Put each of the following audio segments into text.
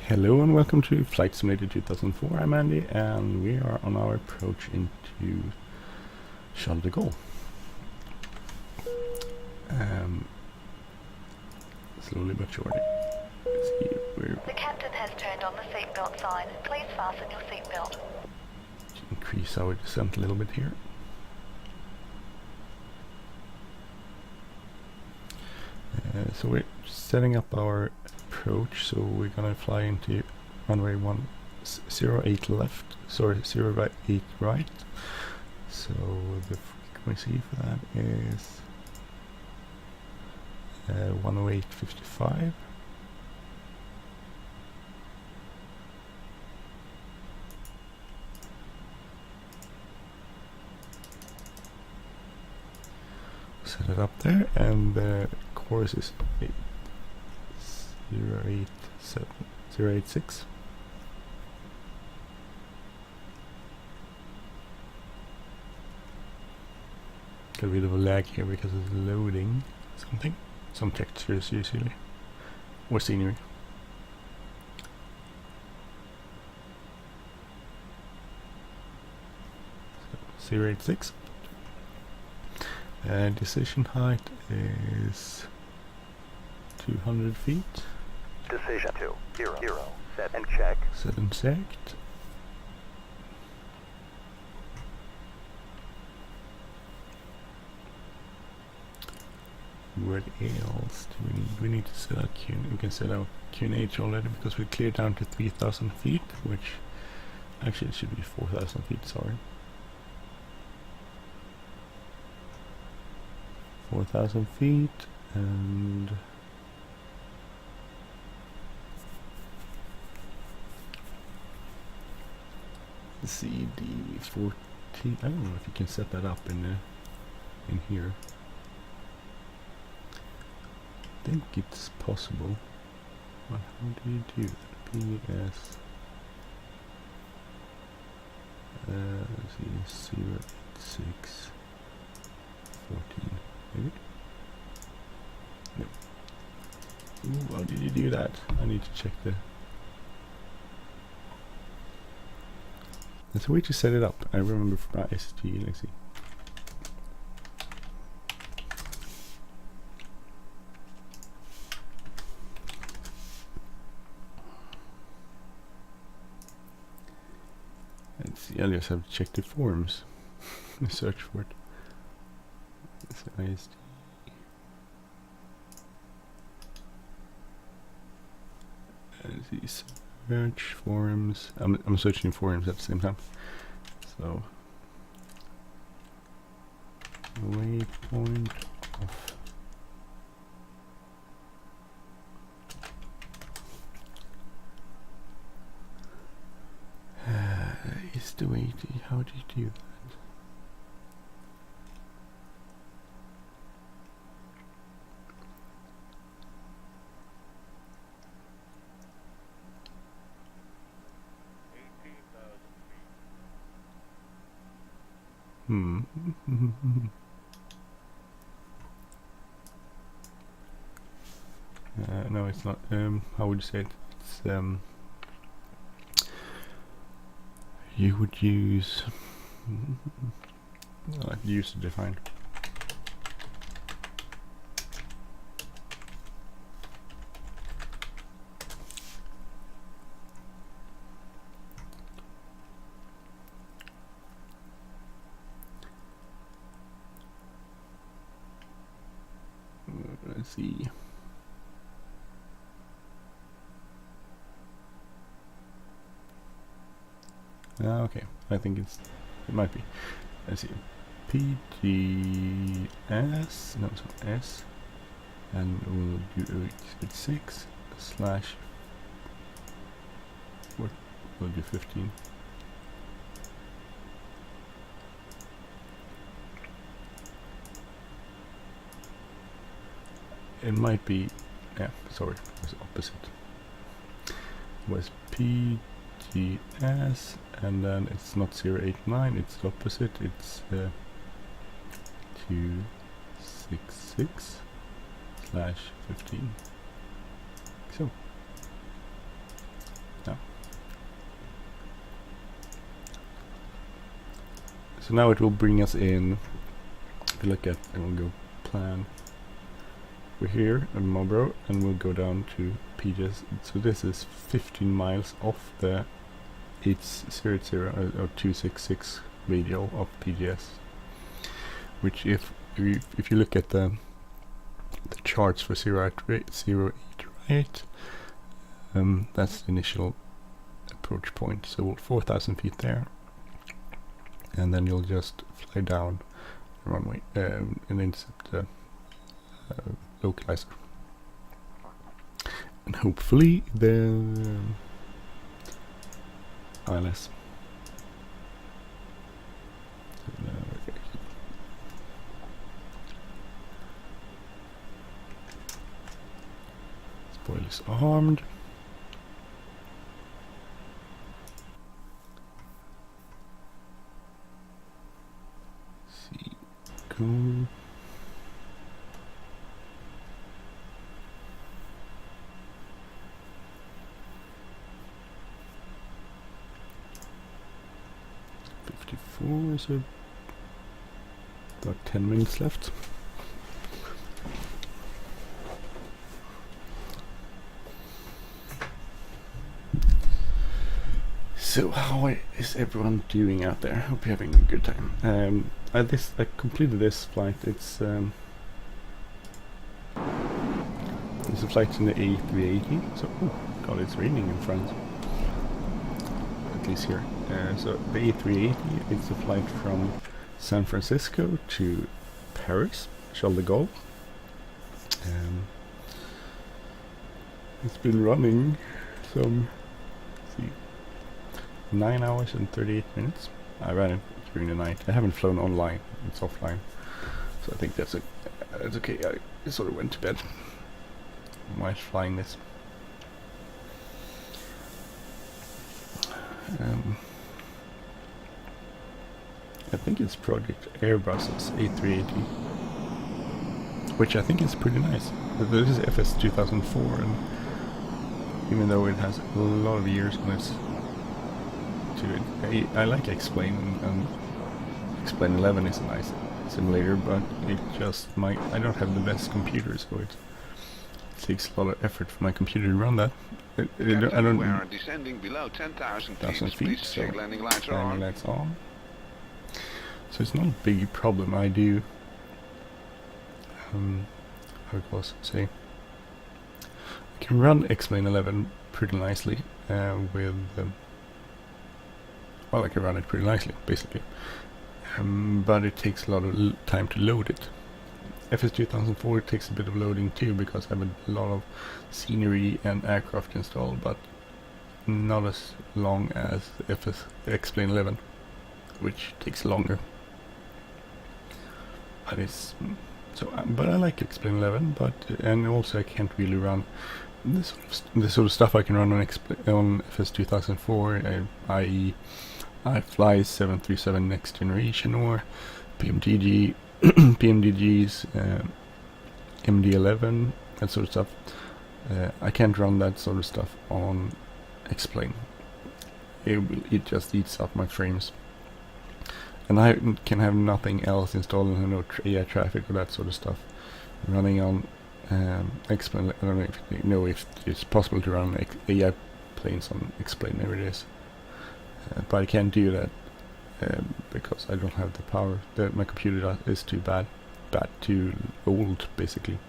Hello and welcome to Flight Simulator 2004. I'm Andy and we are on our approach into Charles de Gaulle. Slowly but surely. Let's see where The captain has turned on the seatbelt sign. Please fasten your seatbelt. increase our descent a little bit here. So we're setting up our approach, so we're gonna fly into runway 08 left, sorry, 08 right. So the frequency for that is 108.55. Set it up there, and the course is 086. Got a bit of a lag here because it's loading something, some textures usually, or scenery. So 086. Decision height is 200 feet. Decision 200. Set and check. Set and checked. What else do we need? We need to set out QNH. We can set out QNH already because we cleared down to 3,000 feet, which actually it should be 4,000 feet, sorry. 4,000 feet, and CD14. I don't know if you can set that up in here. I think it's possible. But how do you do that? PS. Let's see, 086 14. Maybe? No. Ooh, how did you do that? I need to check the... There's a way to set it up. I remember from my SG. Let's see. Let's see. I just have to check the forums. Search for it. So ISD. Let's see. Search forums. I'm searching forums at the same time. So waypoint off. Is the way to, how do you do that? No, it's not. How would you say it? It's you would use user defined. Let's see. Okay, I think it might be. Let's see. PGS, no, so S, and we'll do 6 slash. What? We'll do 15. It might be, yeah, sorry, it was opposite. It was PGS, and then it's not 089, it's the opposite, it's 266 /15. So So now it will bring us in. If you look at, and we'll go plan. We're here in Marlborough, and we'll go down to PGS. So this is 15 miles off the 800 or 266 radial of PGS. Which, if you look at the charts for 08 right, that's the initial approach point. So 4,000 feet there, and then you'll just fly down the runway and intercept the localizer, and hopefully the ILS. Spoil is armed. See, go. So about 10 minutes left. So how is everyone doing out there? Hope you're having a good time. I completed this flight. It's a flight in the A380. So, oh God, it's raining in France. At least here. So the A380, it's a flight from San Francisco to Paris, Charles de Gaulle. It's been running some 9 hours and 38 minutes. I ran it during the night. I haven't flown online, it's offline. So I think that's okay. I sort of went to bed while flying this. I think it's Project Airbus's A380, which I think is pretty nice. This is FS2004, and even though it has a lot of years on its to it, I like Explain, and Explain 11 is a nice simulator, but it just I don't have the best computer, so it takes a lot of effort for my computer to run that. I don't. We are descending below 10,000 feet. Please check landing lights are landing lights on. So it's not a big problem. I do. How it was say. I can run Explain 11 pretty nicely with. Well, I can run it pretty nicely, basically. But it takes a lot of time to load it. FS2004 takes a bit of loading too, because I have a lot of scenery and aircraft installed, but not as long as Explain 11, which takes longer. But it's so. But I like Explain 11, and also I can't really run this sort of stuff I can run on FS2004, i.e. I fly 737 next generation or PMDG, PMDGs, MD-11, that sort of stuff. I can't run that sort of stuff on Explain. It just eats up my frames. And I can have nothing else installed, no AI traffic or that sort of stuff running on Explain. I don't know if you know if it's possible to run AI planes on Explain. There it is. But I can't do that because I don't have the power. My computer is too too old, basically.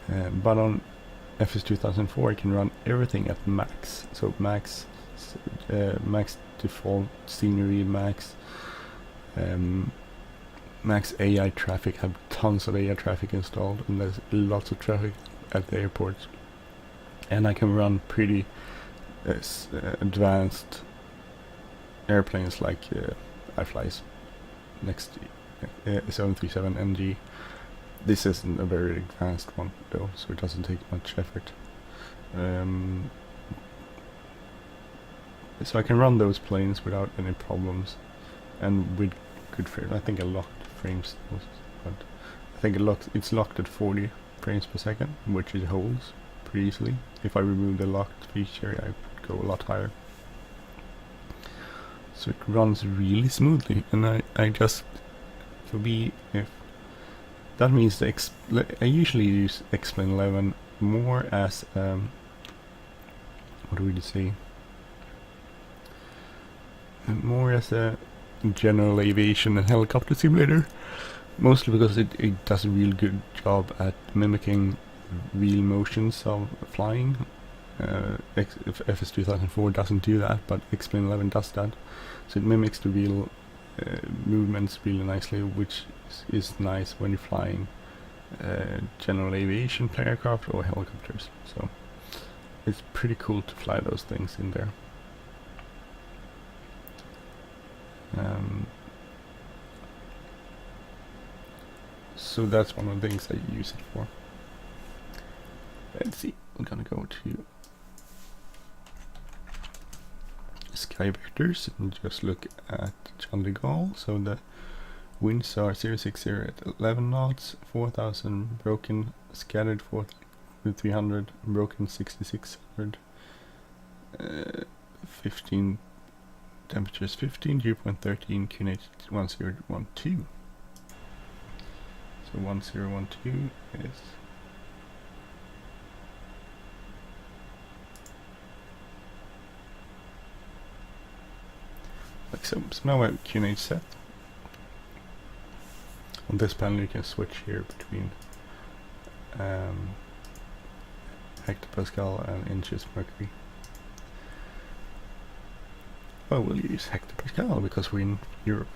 But on FS2004 I can run everything at max. So max default scenery, max AI traffic. Have tons of AI traffic installed, and there's lots of traffic at the airports. And I can run pretty advanced airplanes like iFly's next 737 NG. This isn't a very advanced one though, so it doesn't take much effort. So I can run those planes without any problems, and with good frames. I think I locked frames, but I think it's locked at 40 frames per second, which it holds pretty easily. If I remove the locked feature, I would go a lot higher. So it runs really smoothly, and I just, for me, if that means I usually use X-Plane 11 more as what would you say? More as a general aviation and helicopter simulator, mostly because it does a real good job at mimicking real motions of flying. FS2004 doesn't do that, but X-Plane 11 does that. So it mimics the real movements really nicely, which is nice when you're flying general aviation aircraft or helicopters. So it's pretty cool to fly those things in there. So that's one of the things I use it for. Let's see, we're gonna go to Sky Vectors and just look at Chandigarh. So the winds are 060 at 11 knots, 4,000 broken, scattered 4,300, broken 6,600, 15, temperatures 15, dew point 13, QNH 1012. So 1012 is like so. So now I have QNH set. On this panel you can switch here between hectopascal and inches mercury. Well, we'll use hectopascal because we're in Europe.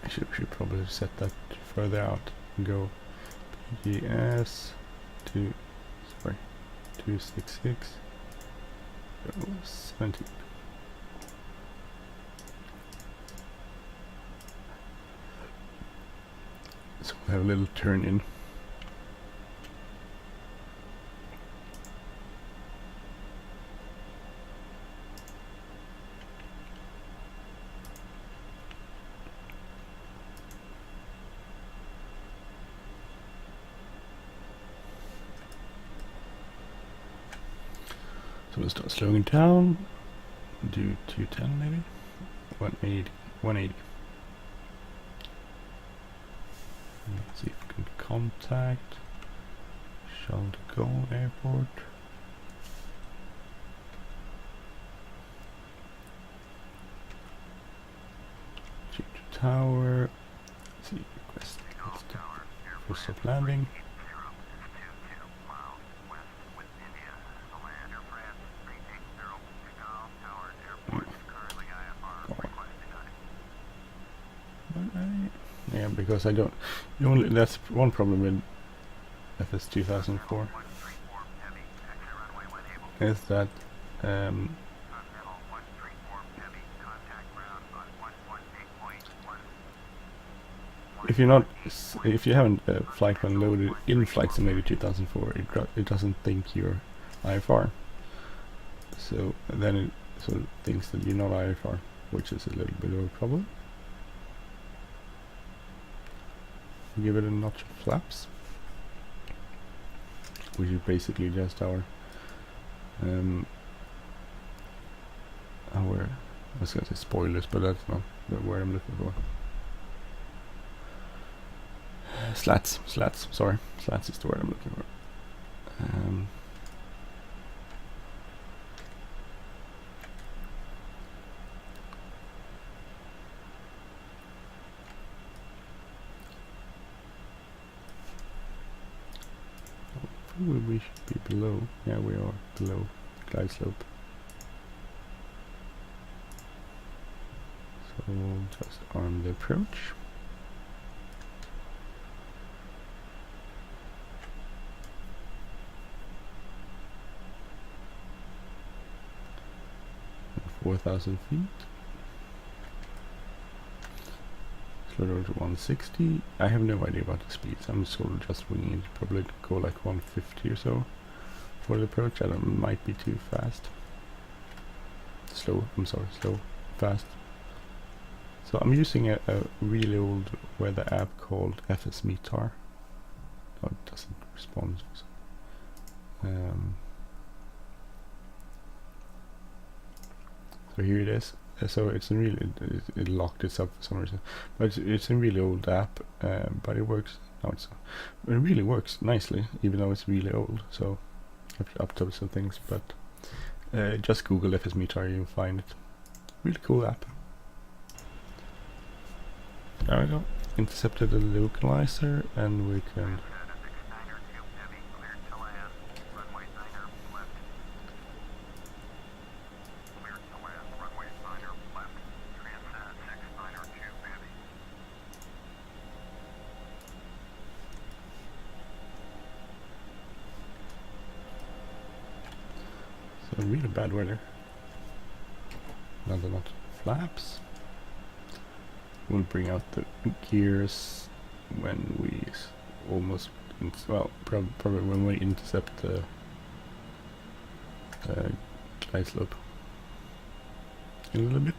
I should probably set that further out and go PGS 266 17. So we'll have a little turn in. So we'll start slowing down, do 210 maybe, 180, 180. Let's see if we can contact Charles de Gaulle Airport. Change the tower, let's see, request for stop landing. Yeah, because I don't. That's one problem with FS2004 is that if you haven't flight one loaded in Flight Simulator 2004, it doesn't think you're IFR. So then it sort of thinks that you're not IFR, which is a little bit of a problem. Give it a notch of flaps, which is basically just our I was gonna say spoilers, but that's not the word I'm looking for. Slats, sorry, slats is the word I'm looking for. 2 we should be below. Yeah, we are below glide slope. So just arm the approach. And 4,000 feet. Slow down to 160. I have no idea about the speeds. I'm sort of just winging it. Probably go like 150 or so for the approach. I don't. Might be too fast. Slow. I'm sorry. Slow. Fast. So I'm using a really old weather app called FS2004. Oh, it doesn't respond. So here it is. So it's a really it locked itself for some reason, but it's a really old app. But it works. No, it really works nicely, even though it's really old. So I have to update some things, but just Google FS Meter, you'll find it. Really cool app. There we go. Intercepted the localizer, and we can. So really bad weather. Another lot of flaps. We'll bring out the gears when we almost, probably when we intercept the glide slope a little bit.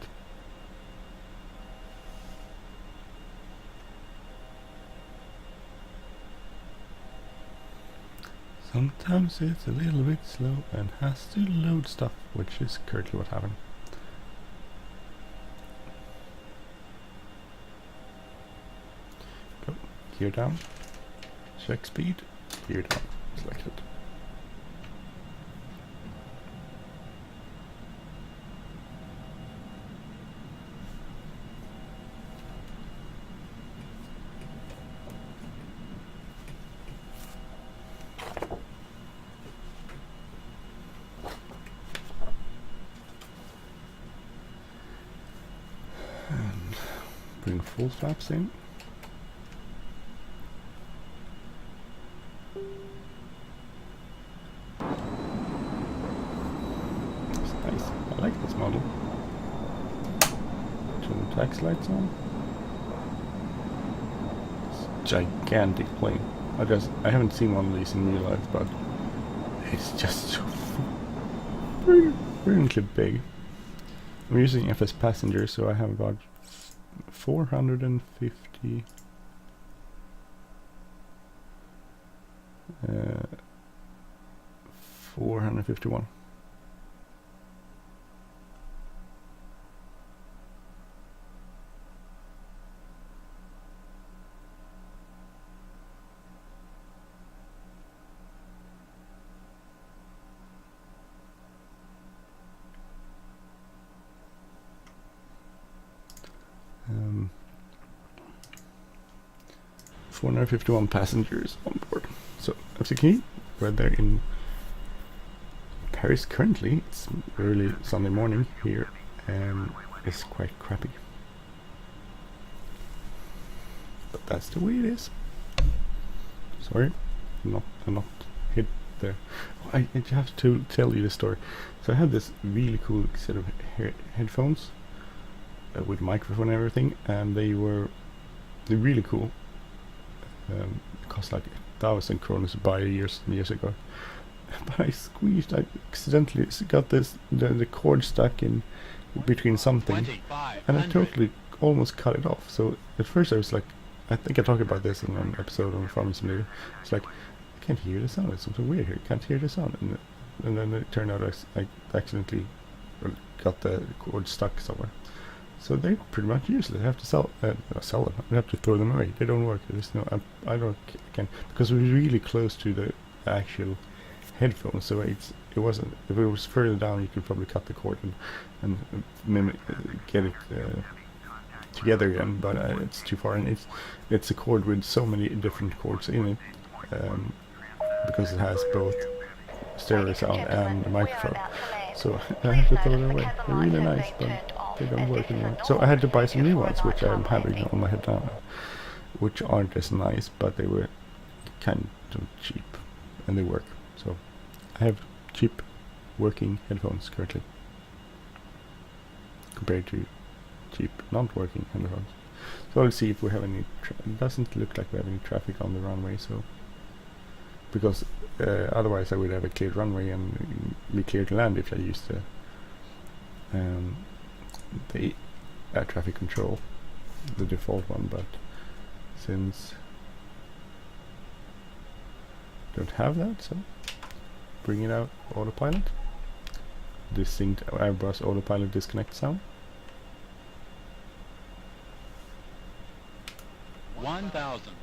Sometimes it's a little bit slow and has to load stuff, which is currently what happened. Go, gear down, check speed, gear down, selected. Bring full flaps in. It's nice. I like this model. Turn the tax lights on. It's a gigantic plane. I haven't seen one of these in real life, but it's just so brilliantly big. I'm using FS Passenger, so I have about 450 451. Um, 451 passengers on board. So, as you can see, we're there in Paris currently. It's early Sunday morning here, and it's quite crappy. But that's the way it is. Sorry, I'm not hit there. Oh, I have to tell you the story. So I had this really cool set of headphones with microphone and everything, and they're really cool. It cost like 1,000 kroner to buy years ago. But I accidentally got the cord stuck in between something, and I totally almost cut it off. So at first I was like, I think I talked about this in an episode on Farming Simulator. It's like, I can't hear the sound. It's something weird here. I can't hear the sound. And then it turned out I accidentally got the cord stuck somewhere. So they're pretty much useless. I have to sell them. I have to throw them away. They don't work. There's no. I can't, because we're really close to the actual headphones. So it wasn't. If it was further down, you could probably cut the cord and get it together again. But it's too far, and it's a cord with so many different cords in it, because it has both stereo sound and a microphone. So I have to throw them away. They're really nice, but they don't work anymore. So I had to buy some new ones, which I'm having on my head now, which aren't as nice, but they were kind of cheap, and they work. So I have cheap working headphones currently, compared to cheap not working headphones. So let's see if we have any. It doesn't look like we have any traffic on the runway, so because otherwise I would have a clear runway and be clear to land if I used the air traffic control, the default one. But since don't have that, so bring it out autopilot. Distinct Airbus autopilot disconnect sound. 1,000.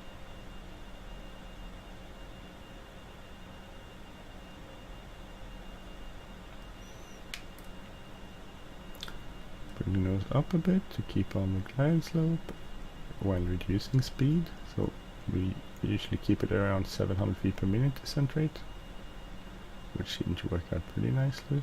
Bring the nose up a bit to keep on the glide slope while reducing speed. So we usually keep it around 700 feet per minute descent rate, which seemed to work out pretty nicely.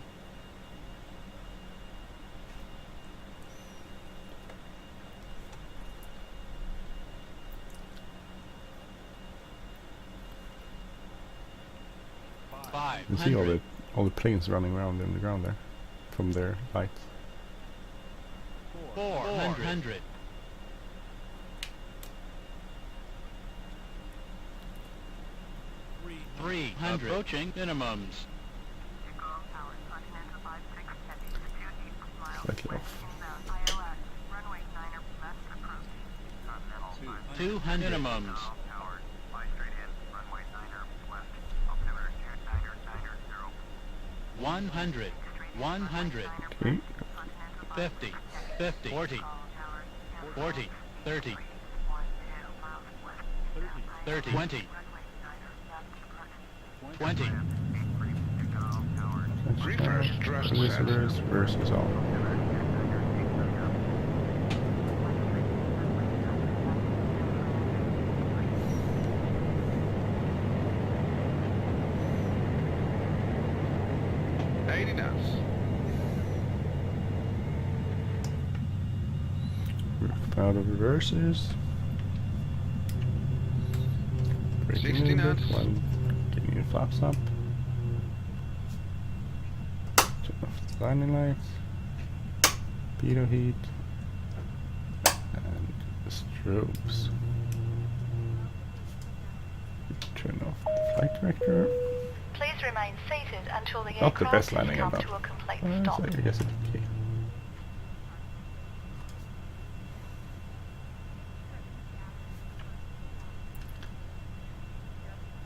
You can see all the planes running around in the ground there from their lights. 400. 300. Approaching minimums. Slightly off. 200 minimums. 100. 100. Okay. 50. 50. 40. 40. 30. 30. 20. 20. Reverse thrust set. Reverse is on. Out of reverses. Braking 60 a little knots. bit while getting your flaps up. Turn off the landing lights. Pitot heat. And the strobes. Turn off the flight director. Please remain seated until the Not the best aircraft has landing come ever. to a complete So stop. I guess it's okay.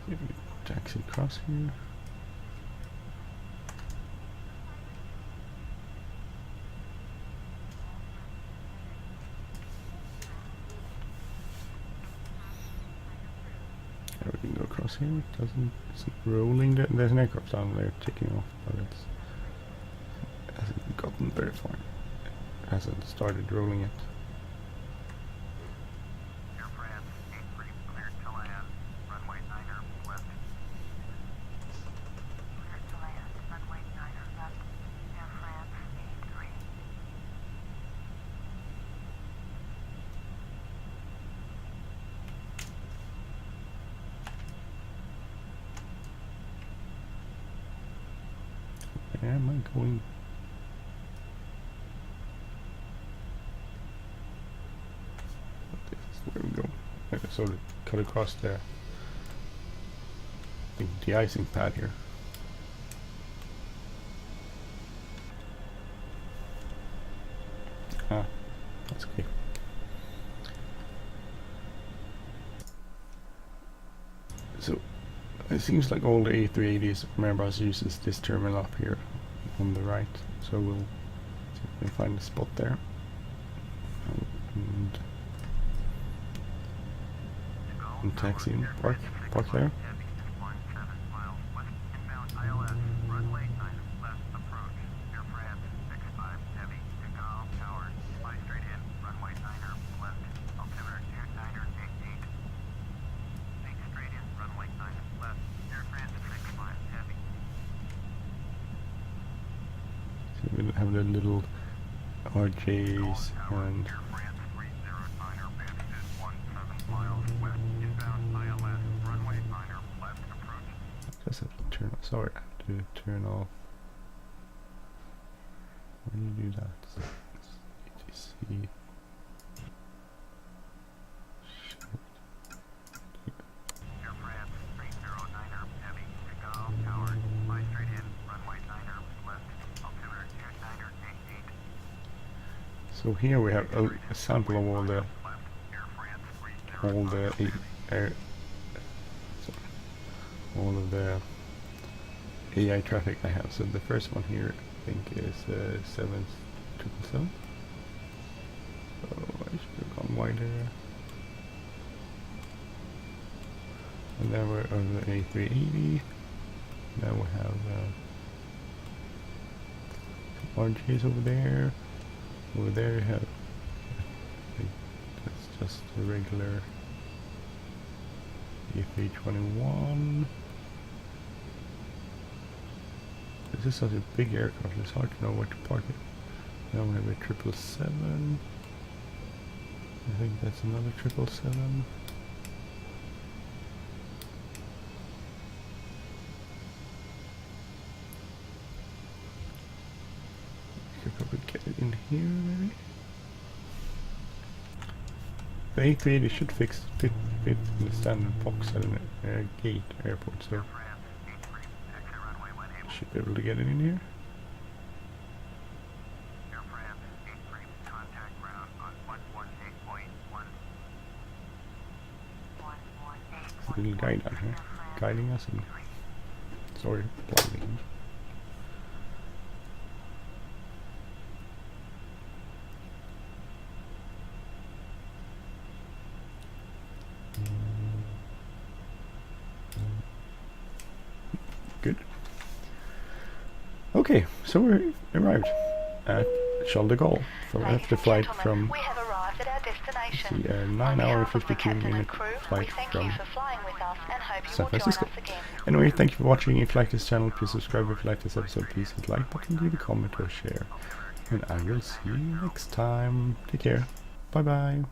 See if we can taxi across here. There we can go across here. It isn't rolling. There's an aircraft down there taking off, but it hasn't gotten very far. It hasn't started rolling yet. Air France 83 cleared to land. Runway 9er left. Cleared to land. Runway 9er left. Air France 83. Where am I going? This is where we go. I sort of cut across there. The de-icing pad here. Ah, that's okay. So it seems like all the A380s from Airbus uses this terminal up here on the right. So we'll see if we can find a spot there. And taxi and park there. Heavy 17 miles west inbound ILS. Runway 9er left approach. Air France 65 heavy. Takeoff tower. Fly straight in. Runway 9er left. Altimeter 9er 88. Make straight in. Runway 9er left. Air France 65 heavy. So we'll have the little RJs and Air France 309er banded 17 miles west inbound ILS. Runway 9er left approach. just have to turn off. Sorry, I have to turn off. When you do that, ATC. Air France 309er heavy. Takeoff tower. Fly straight in. Runway 9er left. Altimeter 9er 88. So here we have a sample of all the Left. Air France 309er. air, sorry, all of the AI traffic I have. So the first one here I think is 7777. Oh, I should have gone wider. And then we're on the A380. Now we have some RGs over there. Over there you have, I think that's just a regular FS2004. This is such a big aircraft, it's hard to know where to park it. Now we have a 777. I think that's another 777. Could probably get it in here maybe. The A380 should fit in the standard box at a gate airport, so should be able to get it in here. Air France 83, contact ground on 118.1. Little guide down here, guiding us in. Sorry, blinding. Good. Okay, so we arrived at Charles de Gaulle Ladies after and flight gentlemen, from we have arrived at our destination. the On 9 hour behalf of the 52 captain and minute crew, we flight thank from you for flying with us and hope you San will join Francisco. us again. Anyway, thank you for watching. If you like this channel, please subscribe. If you like this episode, please hit like button, leave a comment or share. And I will see you next time. Take care. Bye bye.